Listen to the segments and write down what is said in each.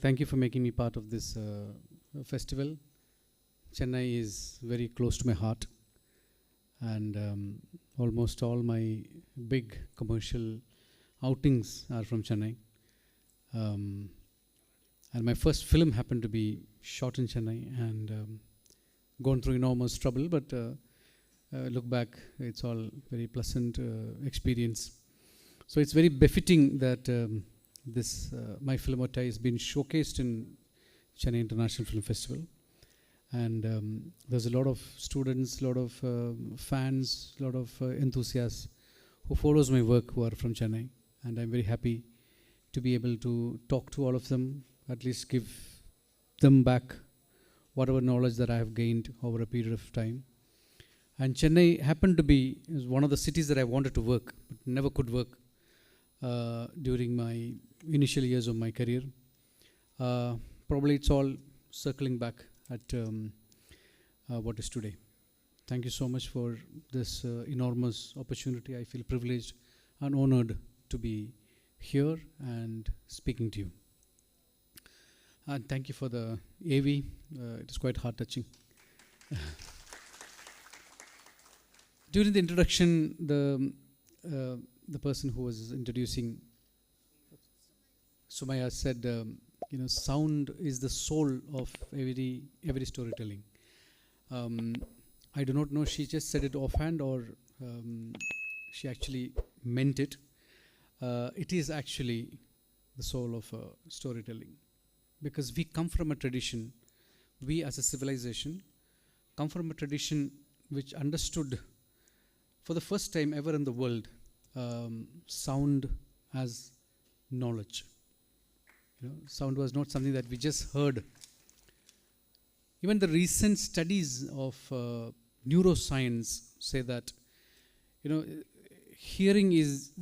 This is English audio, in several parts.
Thank you for making me part of this festival. Chennai is very close to my heart, and almost all my big commercial outings are from Chennai. And my first film happened to be shot in Chennai and gone through enormous trouble, but look back, it's all very pleasant experience. So it's very befitting that my film Ottai has been showcased in Chennai International Film Festival, and there's a lot of students, a lot of fans, a lot of enthusiasts who follows my work who are from Chennai, and I'm very happy to be able to talk to all of them, at least give them back whatever knowledge that I have gained over a period of time. And Chennai happened to be one of the cities that I wanted to work, but never could work during my initial years of my career. Probably it's all circling back at what is today. Thank you so much for this enormous opportunity. I feel privileged and honored to be here and speaking to you. And thank you for the AV. It is quite heart-touching. During the introduction, the person who was introducing, Sumaya, said, sound is the soul of every storytelling. I do not know she just said it offhand or she actually meant it. It is actually the soul of storytelling, because we come from a tradition, we as a civilization come from a tradition which understood for the first time ever in the world sound as knowledge. Sound was not something that we just heard. Even the recent studies of neuroscience say that hearing is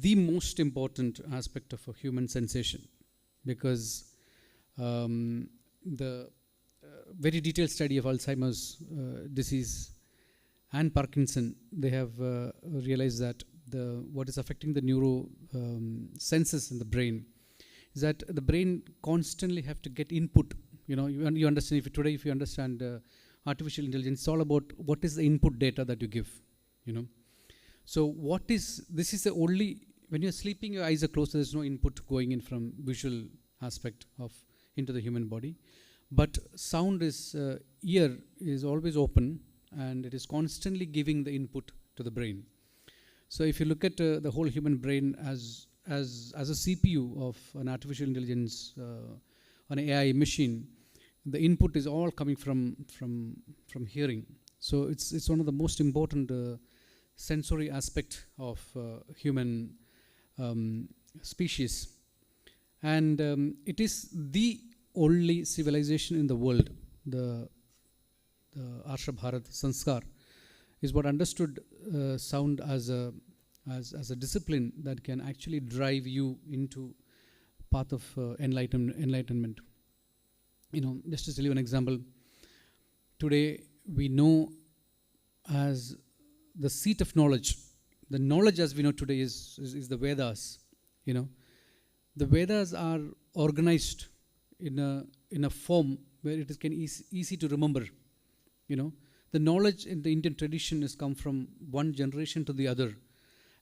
the most important aspect of a human sensation, because the very detailed study of Alzheimer's disease and Parkinson, they have realized that what is affecting the neuro senses in the brain is that the brain constantly have to get input. You understand, if you understand artificial intelligence, it's all about what is the input data that you give. So this is the only, when you're sleeping, your eyes are closed, there's no input going in from visual aspect into the human body. But sound is, ear is always open, and it is constantly giving the input to the brain. So if you look at the whole human brain as a CPU of an artificial intelligence, an AI machine, the input is all coming from hearing. So it's one of the most important sensory aspect of human species, and it is the only civilization in the world, the Arsha Bharat Sanskar, is what understood sound as a discipline that can actually drive you into path of enlightenment. Just to tell you an example, today we know as the seat of knowledge. The knowledge as we know today is the Vedas. The Vedas are organized in a form where it is easy to remember. The knowledge in the Indian tradition has come from one generation to the other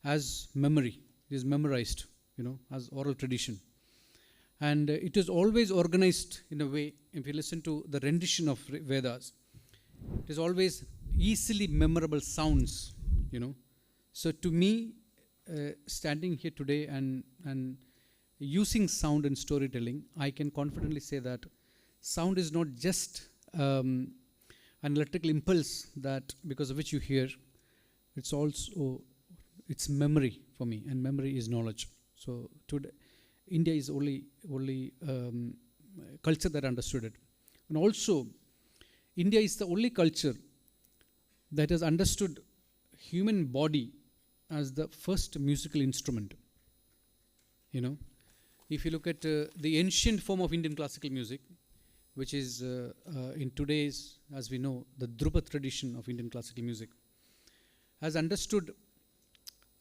as memory. It is memorized, as oral tradition. And it is always organized in a way, if you listen to the rendition of Vedas, it is always easily memorable sounds, So to me, standing here today and using sound in storytelling, I can confidently say that sound is not just an electrical impulse that because of which you hear, it's memory for me, and memory is knowledge. So today, India is only culture that understood it. And also, India is the only culture that has understood human body as the first musical instrument. you know. If you look at the ancient form of Indian classical music, which is in today's, as we know, the Dhruva tradition of Indian classical music, has understood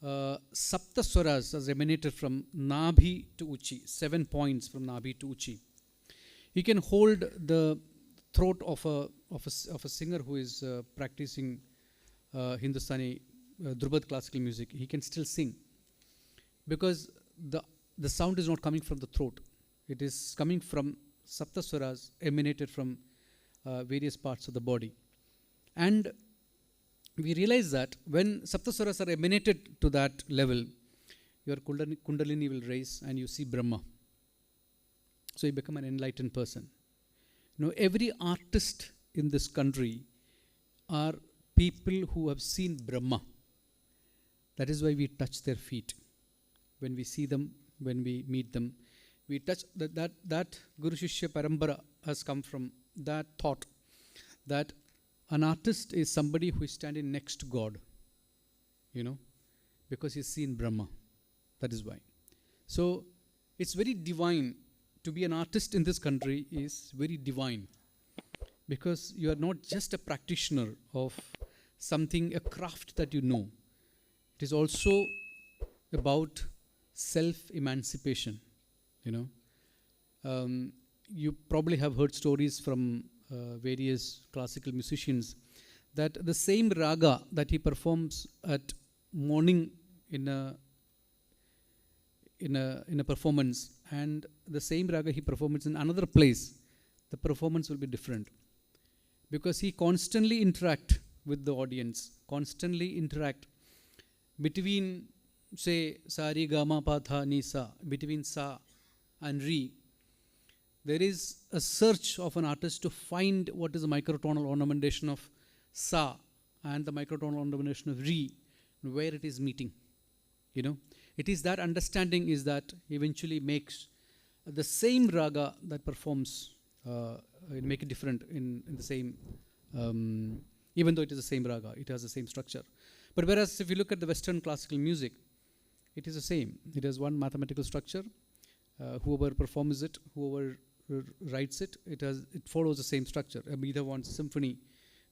Sapta Swaras as emanated from Nabhi to Uchi, 7 points from Nabhi to Uchi. You can hold the throat of a singer who is practicing Hindustani Dhruva classical music. He can still sing because the sound is not coming from the throat. It is coming from Sapta Swaras emanated from various parts of the body. And we realize that when Saptaswaras are emanated to that level, your Kundalini will raise and you see Brahma. So you become an enlightened person. You know, every artist in this country are people who have seen Brahma. That is why we touch their feet. When we see them, when we meet them, we touch that Guru Shishya Parambara has come from that thought that an artist is somebody who is standing next to God, you know, because he's seen Brahma. That is why. So it's very divine. To be an artist in this country is very divine because you are not just a practitioner of something, a craft that you know. It is also about self-emancipation, you know. You probably have heard stories from various classical musicians that the same raga that he performs at morning in a performance and the same raga he performs in another place, the performance will be different because he constantly interact with the audience, constantly interact between, say, sa re ga ma pa tha ni sa, between sa and re. There is a search of an artist to find what is the microtonal ornamentation of sa and the microtonal ornamentation of re, where it is meeting. You know, it is that understanding is that eventually makes the same raga that performs, make it different in the same, even though it is the same raga, it has the same structure. But whereas if you look at the Western classical music, it is the same. It has one mathematical structure. Whoever performs it, whoever writes it, it follows the same structure. A Beethoven's symphony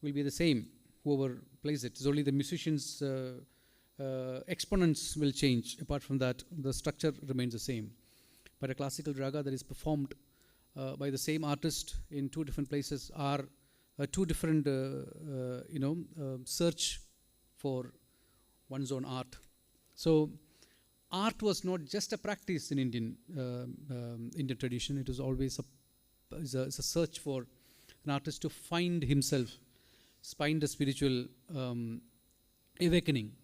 will be the same. Whoever plays it, it's only the musicians' exponents will change. Apart from that, the structure remains the same. But a classical raga that is performed by the same artist in two different places are two different, search for one's own art. So art was not just a practice in Indian tradition. It was always a search for an artist to find himself, find the spiritual awakening.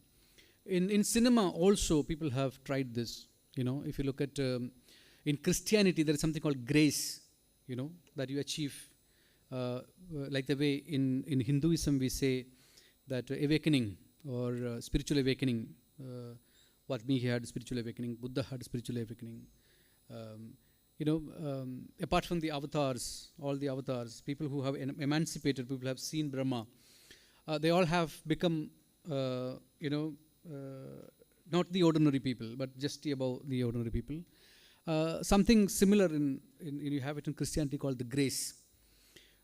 In cinema also, people have tried this. You know, if you look at in Christianity, there is something called grace. You know, that you achieve, like the way in Hinduism we say that awakening or spiritual awakening. Valmiki had spiritual awakening, Buddha had spiritual awakening. Apart from the avatars, all the avatars, people who have emancipated, people who have seen Brahma, they all have become, not the ordinary people, but just above the ordinary people. Something similar you have it in Christianity called the grace.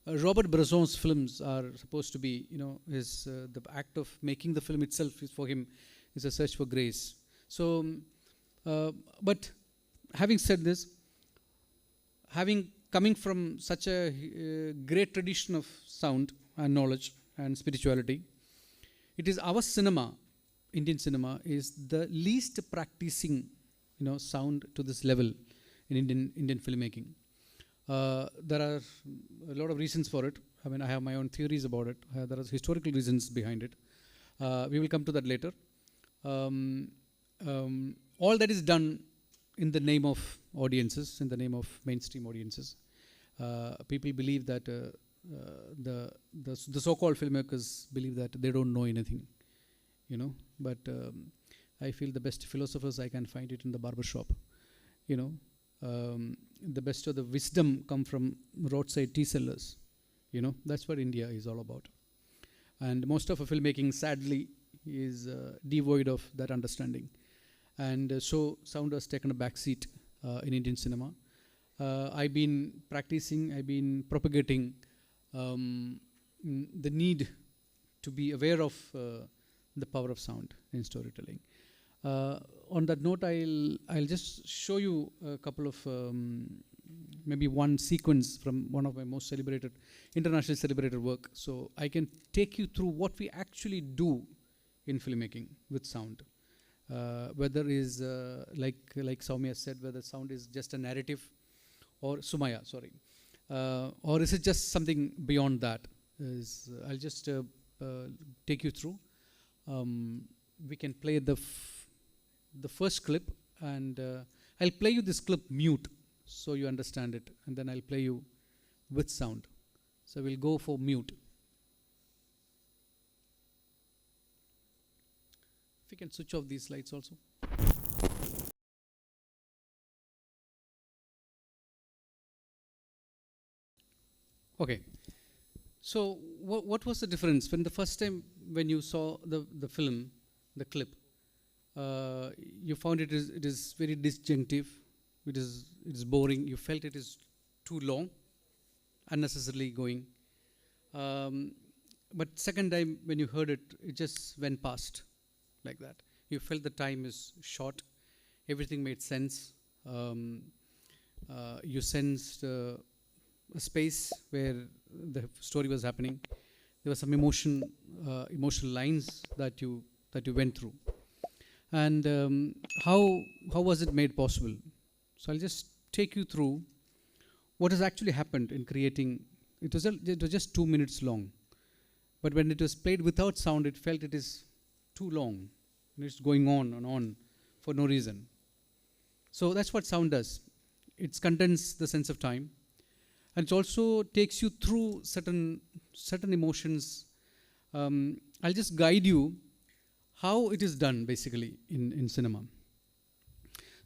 Robert Bresson's films are supposed to be, the act of making the film itself is for him is a search for grace. So, but having said this, coming from such a great tradition of sound and knowledge and spirituality, it is our cinema, Indian cinema, is the least practicing, sound to this level in Indian filmmaking. There are a lot of reasons for it. I mean, I have my own theories about it. There are historical reasons behind it. We will come to that later. All that is done in the name of audiences, in the name of mainstream audiences. People believe that the so-called filmmakers believe that they don't know anything, But I feel the best philosophers I can find it in the barber shop, The best of the wisdom come from roadside tea sellers, That's what India is all about. And most of our filmmaking, sadly, is devoid of that understanding. And so sound has taken a back seat in Indian cinema. I've been practicing, I've been propagating the need to be aware of the power of sound in storytelling. On that note, I'll just show you a couple of maybe one sequence from one of my most celebrated, internationally celebrated work. So I can take you through what we actually do in filmmaking with sound. Whether is like Soumya said, whether sound is just a narrative, or Sumaya, sorry, or is it just something beyond that? I'll just take you through. We can play the first clip, and I'll play you this clip mute so you understand it, and then I'll play you with sound. So we'll go for mute. If you can switch off these lights also. Okay. So what was the difference when the first time when you saw the film, the clip? You found it is very disjunctive. It is boring. You felt it is too long, unnecessarily going. But second time when you heard it, it just went past like that. You felt the time is short. Everything made sense. You sensed a space where the story was happening. There was some emotional lines that you went through. And how was it made possible? So I'll just take you through what has actually happened in creating. It was just 2 minutes long, but when it was played without sound, it felt it is too long. It's going on and on for no reason. So that's what sound does. It condenses the sense of time, and it also takes you through certain emotions. I'll just guide you how it is done basically in cinema.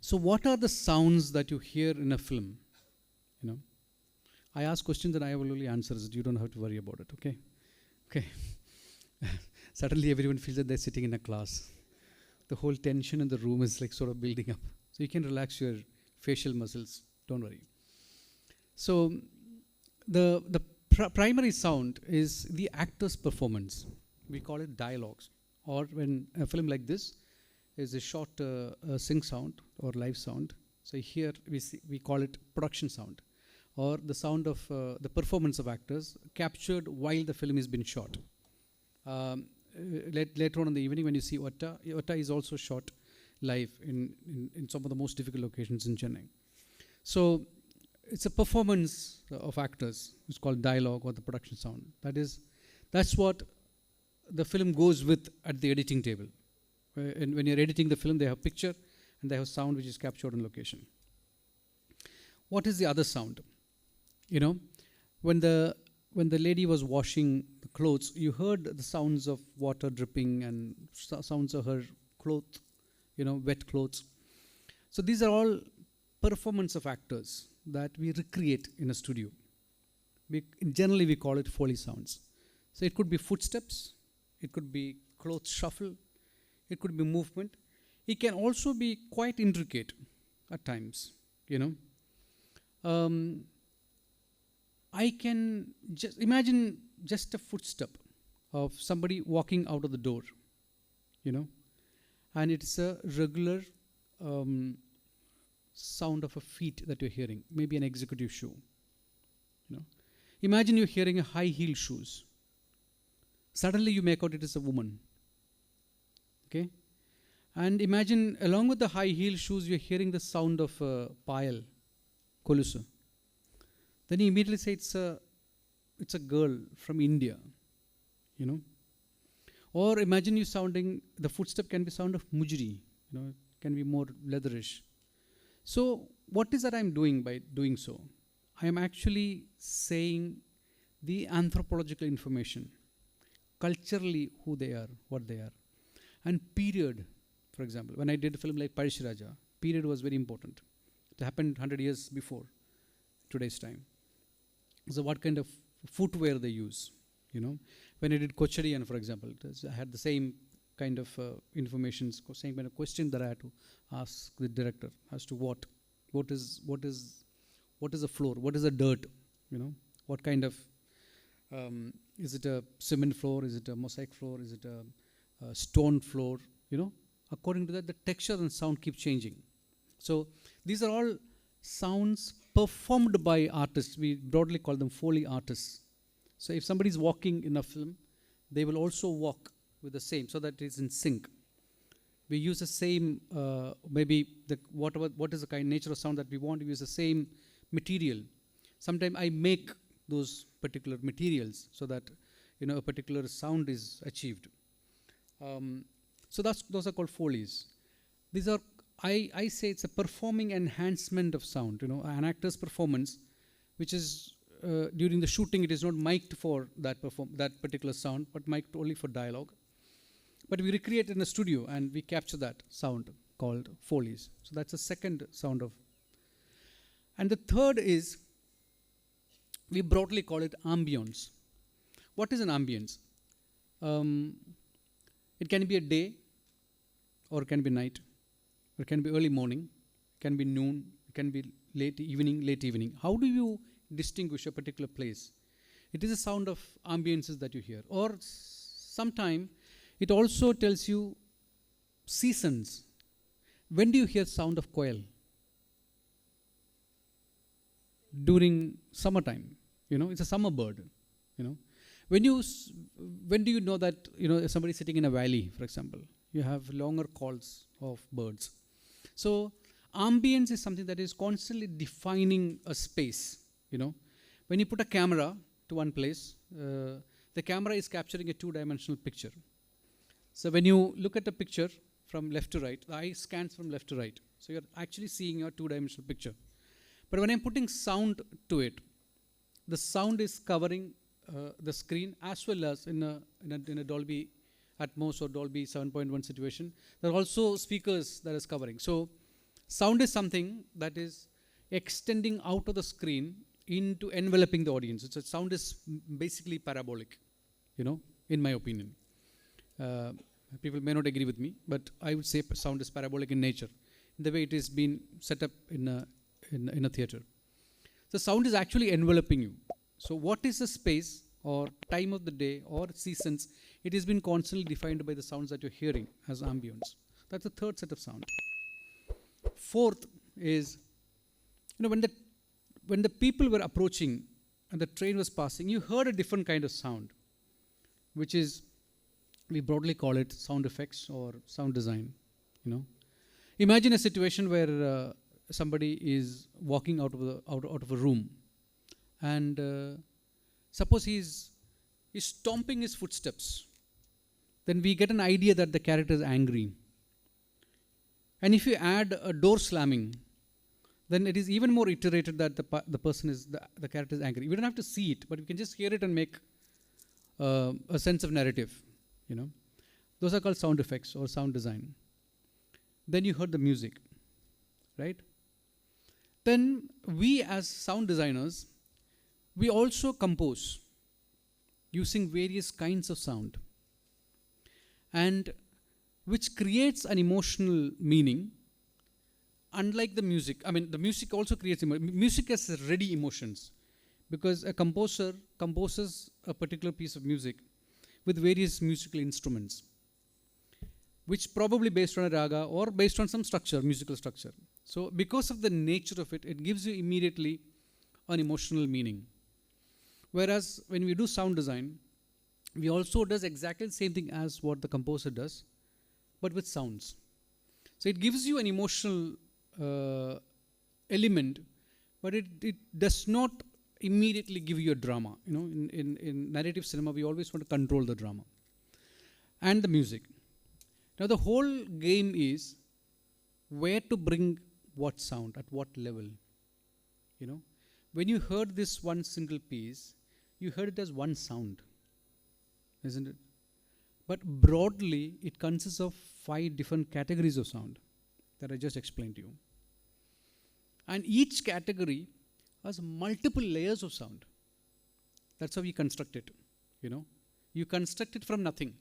So what are the sounds that you hear in a film? You know, I ask questions and I will only answer it. You don't have to worry about it, okay? Okay. Suddenly everyone feels that they're sitting in a class. The whole tension in the room is like sort of building up. So you can relax your facial muscles, don't worry. So the primary sound is the actor's performance. We call it dialogues. Or when a film like this is a short sync sound or live sound. So here we call it production sound, or the sound of the performance of actors captured while the film has been shot. Later on in the evening when you see Otta is also shot live in some of the most difficult locations in Chennai. So it's a performance of actors. It's called dialogue or the production sound. That's what the film goes with at the editing table. And when you're editing the film, they have picture and they have sound which is captured on location. What is the other sound? You know, when the lady was washing the clothes, you heard the sounds of water dripping and sounds of her clothes, wet clothes. So these are all performance of actors that we recreate in a studio. Generally, we call it foley sounds. So it could be footsteps, it could be clothes shuffle, it could be movement. It can also be quite intricate at times, I can just imagine just a footstep of somebody walking out of the door, and it's a regular sound of a feet that you're hearing, maybe an executive shoe. Imagine you're hearing a high heel shoes. Suddenly you make out it is a woman. Okay? And imagine along with the high heel shoes, you're hearing the sound of payal, kolusu. Then you immediately say it's a girl from India, Or imagine you sounding, the footstep can be sound of mujri, it can be more leatherish. So what is that I'm doing by doing so? I am actually saying the anthropological information, culturally who they are, what they are. And period, for example, when I did a film like Parishiraja, period was very important. It happened 100 years before today's time. So what kind of footwear they use, When I did Kochariyan, for example, I had the same kind of information, same kind of question that I had to ask the director as to what is the floor, what is the dirt, what kind of is it a cement floor, is it a mosaic floor, is it a stone floor, according to that the texture and sound keep changing. So these are all sounds performed by artists. We broadly call them foley artists. So if somebody is walking in a film, they will also walk with the same, so that it is in sync. We use the same, maybe what is the kind of nature of sound that we want. We use the same material. Sometimes I make those particular materials so that a particular sound is achieved. So those are called foleys. These are, I say it's a performing enhancement of sound. An actor's performance, which is during the shooting, it is not mic'd for that particular sound, but mic'd only for dialogue. But we recreate in a studio and we capture that sound called foleys. So that's the second sound of. And the third is, we broadly call it ambience. What is an ambience? It can be a day, or it can be night, or it can be early morning, it can be noon, it can be late evening. How do you distinguish a particular place? It is a sound of ambiences that you hear. Or sometime it also tells you seasons. When do you hear sound of quail? During summertime. It's a summer bird. When do you know that if somebody is sitting in a valley, for example, you have longer calls of birds. So ambience is something that is constantly defining a space. When you put a camera to one place, the camera is capturing a two-dimensional picture. So when you look at a picture from left to right, the eye scans from left to right. So you're actually seeing a two-dimensional picture. But when I'm putting sound to it, the sound is covering the screen, as well as in a Dolby Atmos or Dolby 7.1 situation. There are also speakers that is covering. So sound is something that is extending out of the screen into enveloping the audience. So sound is basically parabolic, in my opinion. People may not agree with me, but I would say sound is parabolic in nature, in the way it is being set up in a theater. The sound is actually enveloping you. So what is the space or time of the day or seasons? It has been constantly defined by the sounds that you're hearing as ambience. That's the third set of sound. Fourth is, when the people were approaching and the train was passing, you heard a different kind of sound, which is, we broadly call it sound effects or sound design. Imagine a situation where somebody is walking out of a room, and suppose he's stomping his footsteps. Then we get an idea that the character is angry. And if you add a door slamming, then it is even more iterated that the character is angry. We don't have to see it, but we can just hear it and make a sense of narrative. Those are called sound effects or sound design. Then you heard the music, right? Then we as sound designers, we also compose using various kinds of sound, and which creates an emotional meaning. Unlike the music, the music also creates music has ready emotions, because a composer composes a particular piece of music with various musical instruments, which probably based on a raga or based on some structure, musical structure. So because of the nature of it, it gives you immediately an emotional meaning. Whereas when we do sound design, we also does exactly the same thing as what the composer does, but with sounds. So it gives you an emotional element, but it does not immediately give you a drama. In narrative cinema, we always want to control the drama and the music. Now the whole game is where to bring what sound at what level. When you heard this one single piece, you heard it as one sound, isn't it? But broadly, it consists of 5 different categories of sound that I just explained to you. And each category has multiple layers of sound. That's how we construct it. You construct it from nothing.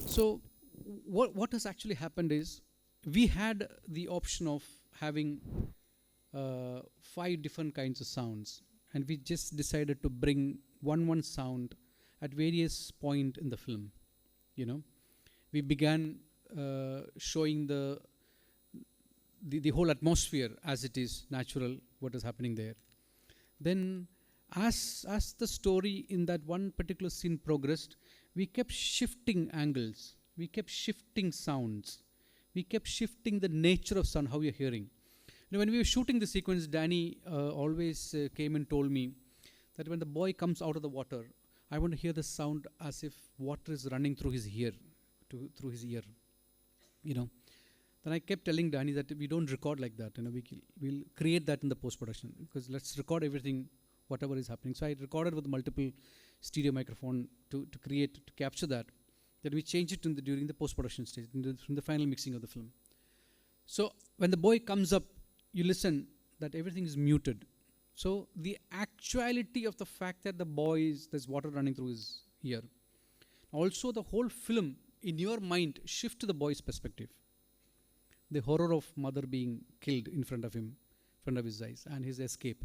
So what has actually happened is, we had the option of having 5 different kinds of sounds, and we just decided to bring one sound at various point in the film. We began showing the whole atmosphere as it is natural, what is happening there. Then as the story in that one particular scene progressed, we kept shifting angles, we kept shifting sounds, we kept shifting the nature of sound, how you're hearing. When we were shooting the sequence, Danny always came and told me that when the boy comes out of the water, I want to hear the sound as if water is running through his ear, through his ear. Then I kept telling Danny that we don't record like that. We'll create that in the post-production, because let's record everything, whatever is happening. So I recorded with multiple stereo microphone to capture that. Then we changed it during the post-production stage, in the final mixing of the film. So when the boy comes up, you listen that everything is muted. So the actuality of the fact that the boy there's water running through his ear. Also the whole film, in your mind, shift to the boy's perspective. The horror of mother being killed in front of him, in front of his eyes, and his escape.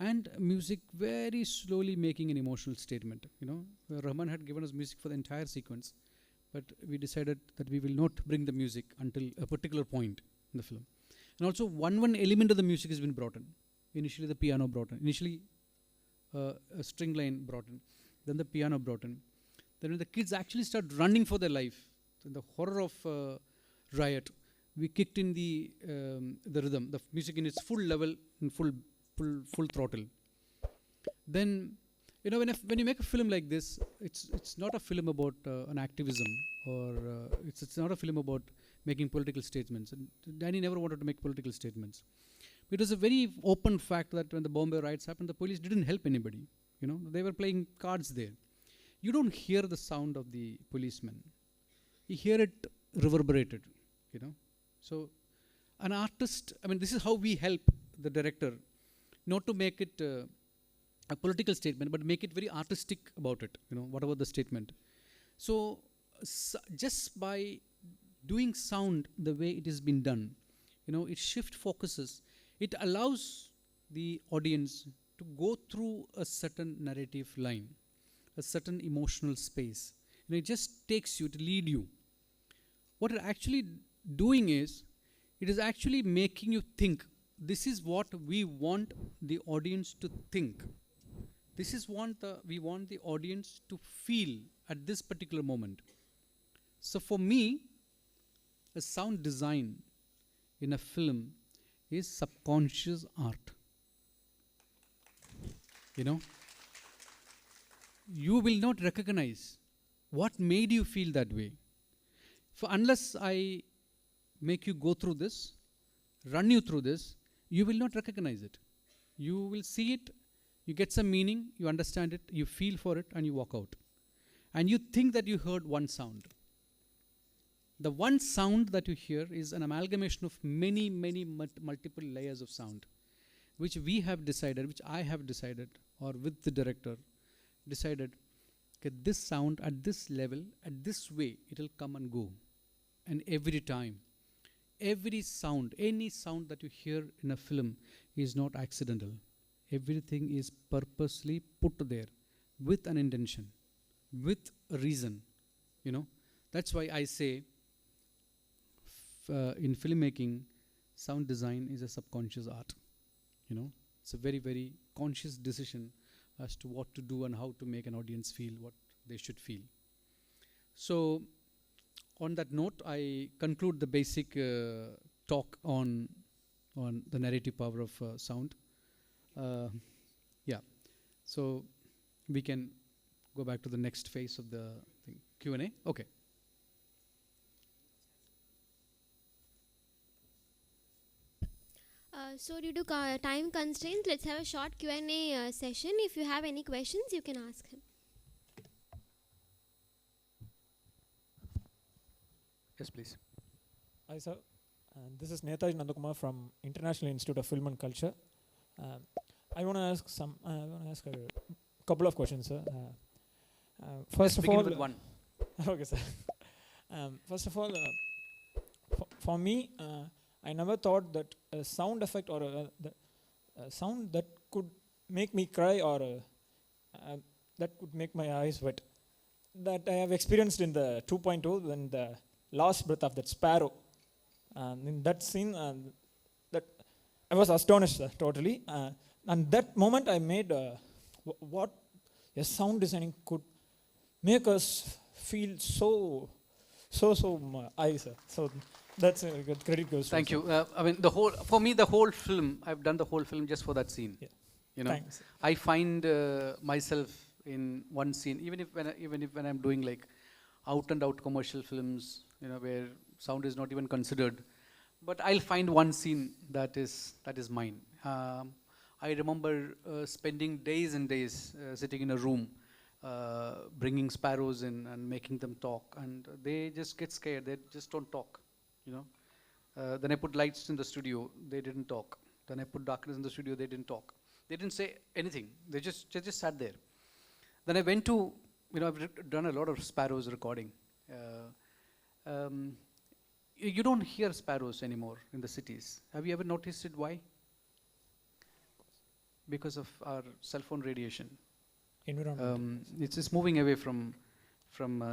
And music very slowly making an emotional statement. Rahman had given us music for the entire sequence, but we decided that we will not bring the music until a particular point in the film. And also one element of the music has been brought in. Initially the piano brought in. Initially a string line brought in. Then the piano brought in. Then when the kids actually start running for their life, in the horror of riot, we kicked in the rhythm, the music in its full level, in full throttle. Then, when you make a film like this, it's not a film about an activism, or it's not a film about making political statements. And Danny never wanted to make political statements. It was a very open fact that when the Bombay riots happened, the police didn't help anybody. They were playing cards there. You don't hear the sound of the policeman. You hear it reverberated, So an artist, this is how we help the director, not to make it a political statement, but make it very artistic about it, whatever the statement. So just by doing sound the way it has been done, it shift focuses. It allows the audience to go through a certain narrative line, a certain emotional space. It just takes you to lead you. What it actually doing is, it is actually making you think. This is what we want the audience to think. This is what we want the audience to feel at this particular moment. So for me, a sound design in a film is subconscious art. You will not recognize what made you feel that way. For unless I make you go through this, run you through this, you will not recognize it. You will see it, you get some meaning, you understand it, you feel for it, and you walk out. And you think that you heard one sound. The one sound that you hear is an amalgamation of many multiple layers of sound, which we have decided, which I have decided, or with the director, decided, okay, this sound at this level, at this way, it will come and go. And every time, every sound, any sound that you hear in a film is not accidental. Everything is purposely put there with an intention, with a reason. That's why I say in filmmaking, sound design is a subconscious art. It's a very conscious decision as to what to do and how to make an audience feel what they should feel. So on that note, I conclude the basic talk on the narrative power of sound. So we can go back to the next phase of the thing. Q&A? Okay. So due to time constraints, let's have a short Q&A session. If you have any questions, you can ask him. Yes, please. Hi, sir. This is Netaj Nandakumar from International Institute of Film and Culture. I want to ask a couple of questions, sir. First of all, with one. Okay, sir. First of all, for me, I never thought that a sound effect or a sound that could make me cry or that could make my eyes wet, that I have experienced in the 2.0 when the last breath of that sparrow. In that scene, that I was astonished totally. And that moment I made what a sound designing could make us feel so high, sir. So that's a good credit goes. Thank you. I mean, for me, the whole film, I've done the whole film just for that scene. Yeah. You know, Thanks. I find myself in one scene, even if when I'm doing like out and out commercial films, you know, where sound is not even considered, but I'll find one scene that is mine. I remember spending days and days sitting in a room, bringing sparrows in and making them talk, and they just get scared. They just don't talk, you know. Then I put lights in the studio, they didn't talk. Then I put darkness in the studio, they didn't talk. They didn't say anything. They just sat there. Then I went to, you know, I've done a lot of sparrows recording. You don't hear sparrows anymore in the cities. Have you ever noticed it? Why? Because of our cell phone radiation. Environment. It's just moving away from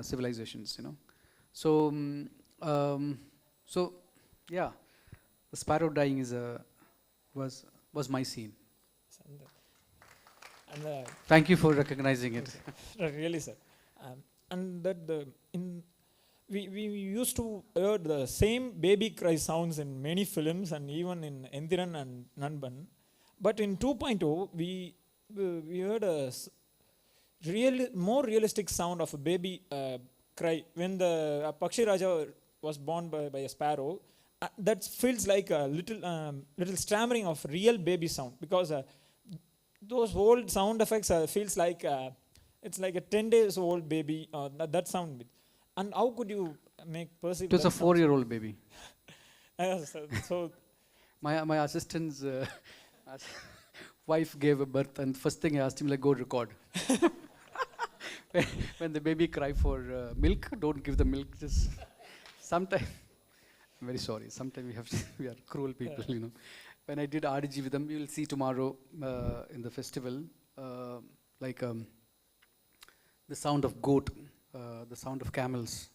civilizations, you know. So yeah, the sparrow dying was my scene. And Thank you for recognizing it. really, sir. And that we used to hear the same baby cry sounds in many films and even in Endiran and Nanban. But in 2.0, we heard a more realistic sound of a baby cry. When the Pakshi Raja was born by a sparrow, that feels like a little stammering of real baby sound, because those old sound effects feels like it's like a 10 days old baby, that sound. And how could you perceive It was a 4-year-old baby. So My assistant's wife gave a birth, and first thing I asked him, like, go record. When the baby cry for milk, don't give the milk. Just sometime. I'm very sorry. Sometimes we are cruel people, you know. When I did RDG with them, you will see tomorrow in the festival, the sound of goat, the sound of camels,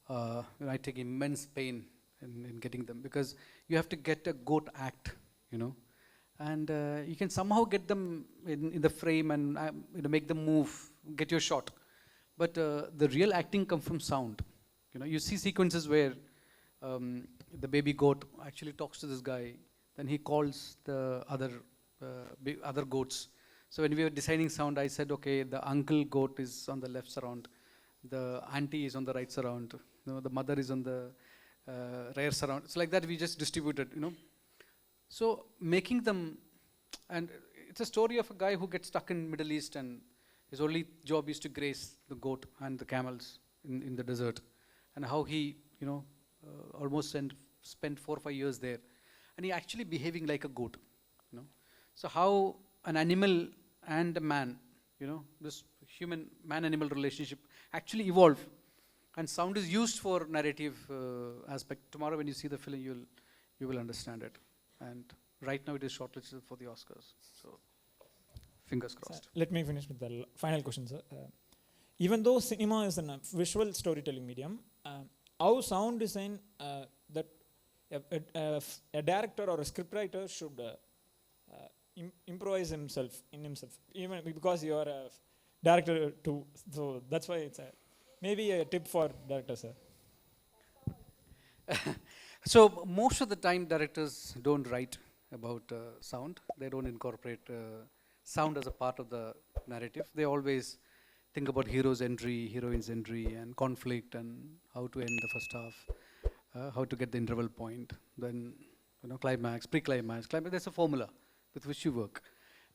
I take immense pain in getting them, because you have to get a goat act, you know, and you can somehow get them in the frame and make them move, get your shot. But the real acting comes from sound. You know, you see sequences where the baby goat actually talks to this guy, then he calls the other goats. So when we were designing sound, I said, okay, the uncle goat is on the left surround, the auntie is on the right surround, you know, the mother is on the rear surround. It's like that we just distributed, you know. So making them, and it's a story of a guy who gets stuck in Middle East, and his only job is to graze the goat and the camels in the desert, and how he, you know, almost spent 4 or 5 years there, and he actually behaving like a goat, you know. So how an animal and a man, you know, this human man-animal relationship actually evolve, and sound is used for narrative aspect. Tomorrow when you see the film, you will understand it. And right now it is shortlisted for the Oscars. So fingers crossed. Let me finish with the final question, sir. Even though cinema is a visual storytelling medium, how sound design that a director or a scriptwriter should improvise himself, even because you are a director too. So that's why it's maybe a tip for directors, sir. So most of the time directors don't write about sound. They don't incorporate sound as a part of the narrative. They always think about hero's entry, heroine's entry, and conflict, and how to end the first half, how to get the interval point, then, you know, climax, pre-climax, climax. There's a formula with which you work.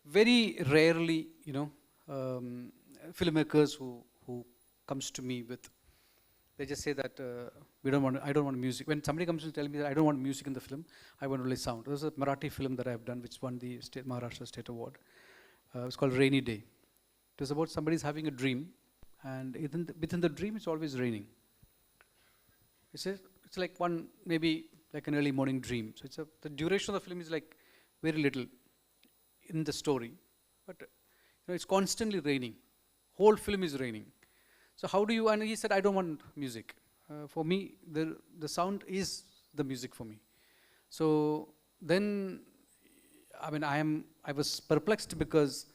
Very rarely, you know, filmmakers who comes to me with, they just say that I don't want music. When somebody comes to tell me that I don't want music in the film, I want only sound. There's a Marathi film that I have done which won the Maharashtra State Award. It's called Rainy Day. It was about somebody's having a dream, and within the dream, it's always raining. It's like maybe like an early morning dream. So the duration of the film is like very little in the story, but it's constantly raining. Whole film is raining. So how do you? And he said, I don't want music. For me, the sound is the music for me. So then, I was perplexed because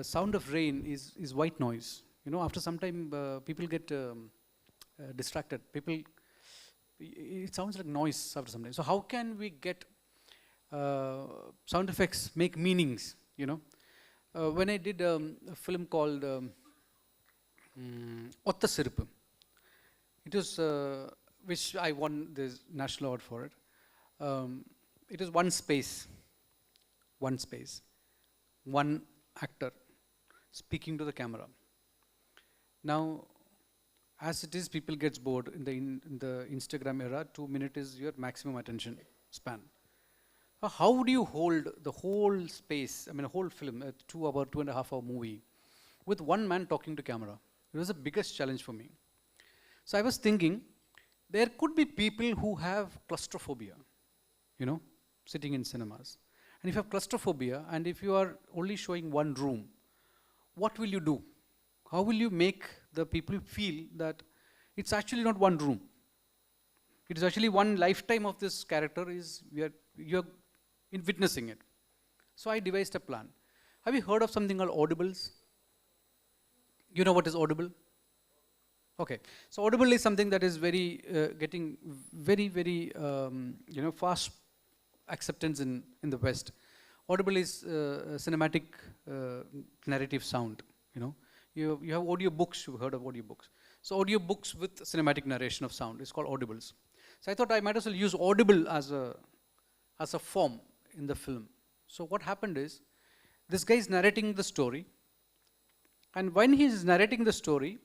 sound of rain is white noise. After some time, people get distracted. It sounds like noise after some time. So how can we get sound effects make meanings? When I did a film called Otta Siruppu, it was which I won the national award for it. It was one space, one actor speaking to the camera. Now, as it is, people gets bored in the Instagram era. 2 minutes is your maximum attention span. How do you hold the whole space? A whole film, a 2.5 hour movie, with one man talking to camera. It was the biggest challenge for me. So I was thinking, there could be people who have claustrophobia, sitting in cinemas. And if you have claustrophobia, and if you are only showing one room, what will you do? How will you make the people feel that it's actually not one room? It is actually one lifetime of this character you're witnessing it. So I devised a plan. Have you heard of something called audibles? You know what is audible? Okay. So audible is something that is getting very fast acceptance in the West. Audible is cinematic narrative sound. You have audio books. You've heard of audio books. So audio books with cinematic narration of sound is called audibles. So I thought I might as well use audible as a form in the film. So what happened is, this guy is narrating the story, and when he is narrating the story,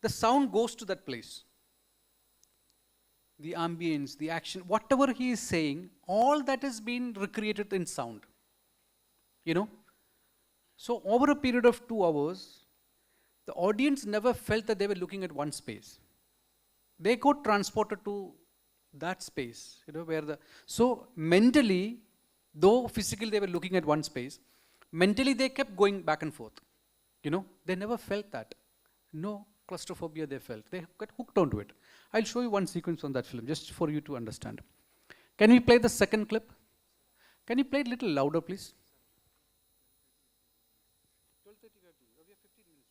the sound goes to that place. The ambience, the action, whatever he is saying, all that has been recreated in sound. So over a period of 2 hours, the audience never felt that they were looking at one space. They got transported to that space, so mentally, though physically they were looking at one space, mentally they kept going back and forth. They never felt that. No claustrophobia they felt. They got hooked onto it. I'll show you one sequence from that film, just for you to understand. Can we play the second clip? Can you play it a little louder, please? 12:30 we have 15 minutes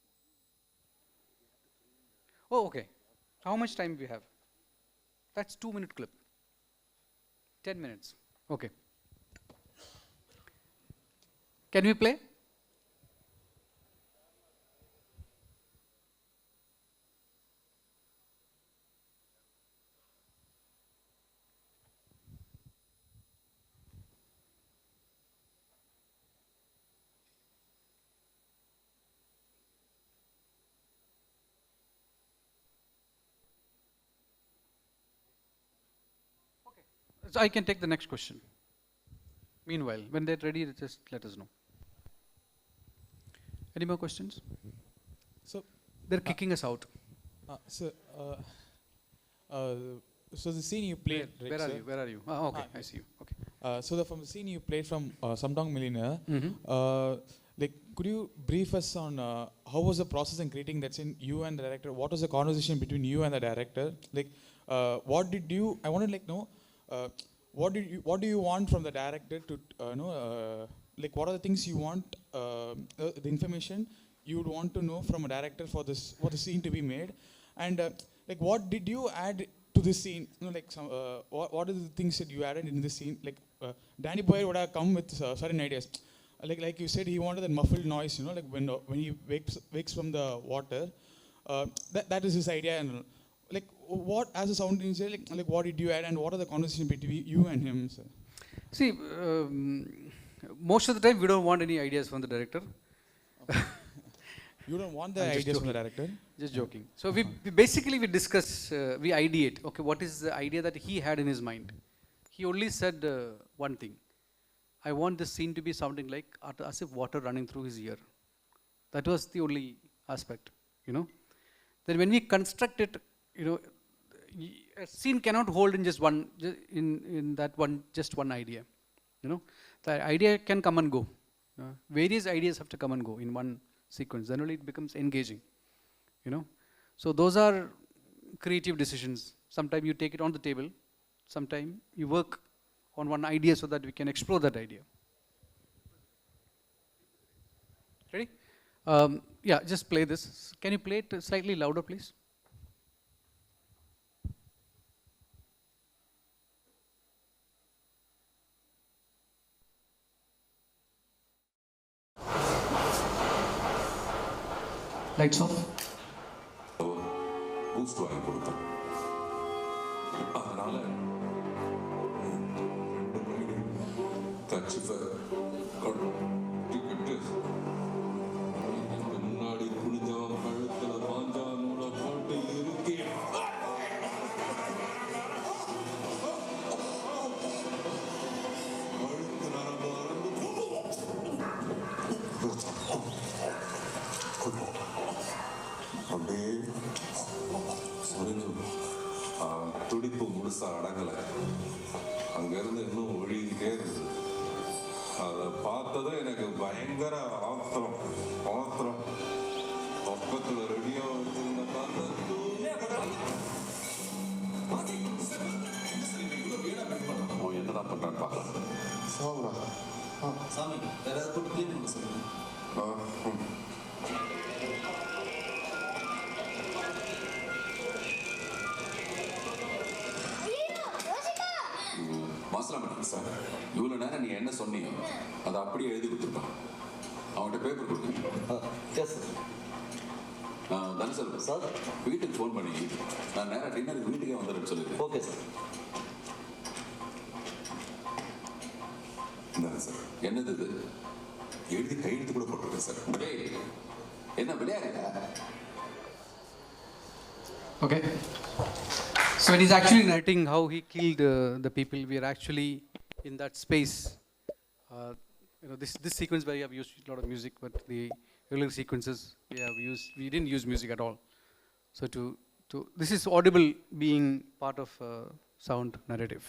more. Oh, okay. How much time we have? That's 2-minute clip. 10 minutes. Okay. Can we play? So I can take the next question. Meanwhile, when they're ready, just let us know. Any more questions? So they're kicking us out. So the scene you played. Where are you? Okay, I see you. Okay. So from the scene you played from Slumdog Millionaire, could you brief us on how was the process in creating that scene? You and the director. What was the conversation between you and the director? What did you? I want to know. What do you want from the director to what are the things you want, the information you would want to know from a director for the scene to be made, and what did you add to this scene? What are the things that you added in this scene? Danny Boyle would have come with certain ideas. Like you said, he wanted that muffled noise. When he wakes from the water, that is his idea. And what, as a sound engineer, what did you add, and what are the conversations between you and him, sir? See, most of the time we don't want any ideas from the director. Okay. You don't want the ideas from the director? Just joking. So we basically discuss, we ideate. Okay, what is the idea that he had in his mind? He only said one thing. I want this scene to be sounding like as if water running through his ear. That was the only aspect, you know. Then when we construct it, you know, a scene cannot hold in just one, in that one, just one idea, you know. The idea can come and go. Various ideas have to come and go in one sequence. Then only it becomes engaging, you know. So those are creative decisions. Sometimes you take it on the table. Sometimes you work on one idea so that we can explore that idea. Ready? Yeah, just play this. Can you play it slightly louder, please? Lights off. Boost வாங்கி கொடுத்தோம். அதனால 2 மணிக்கு கட்சிஃபை கட்டிக்கிட்டு முன்னாடி குடிஞ்சவன் கழுத்துல பாஞ்சா நூலை போட்டு இருக்கி கழுத்து நரம்பு அப்படியே துடிப்பு முழுசா அடங்கலை. அங்கிருந்து இன்னும் ஒழுகிட்டே இருந்தது. அதை பார்த்ததும் எனக்கு பயங்கர ஆத்திரம். பக்கத்துல ரெடியா வச்சிருந்த என்னதான் பண்றான்னு பார்க்கலாம். சாமி வேற ஏதாவது போட்டு கிளீன் பண்ண சொல்லுங்க. மாஸ்டர் சார், இவ்வளோ நேரம் நீ என்ன சொன்னியோ அதை அப்படியே எழுதி கொடுத்துருப்பான். அவன்கிட்ட பேப்பர் கொடுங்க. Yes sir. தனசல் சார், வீட்டுக்கு ஃபோன் பண்ணி நான் நேராக டின்னருக்கு வீட்டுக்கே வந்துடுறேன்னு சொல்லிடுறேன். Okay sir. இந்தாங்க சார். என்னது இது? எழுதி கையெழுத்து கூட போட்டிருக்கேன் சார். என்ன விளையாடுங்க? Okay. So when he's actually narrating how he killed the people, we are actually in that space. You know, this sequence where we have used a lot of music, but the earlier sequences we didn't use music at all. So this is audible being part of sound narrative.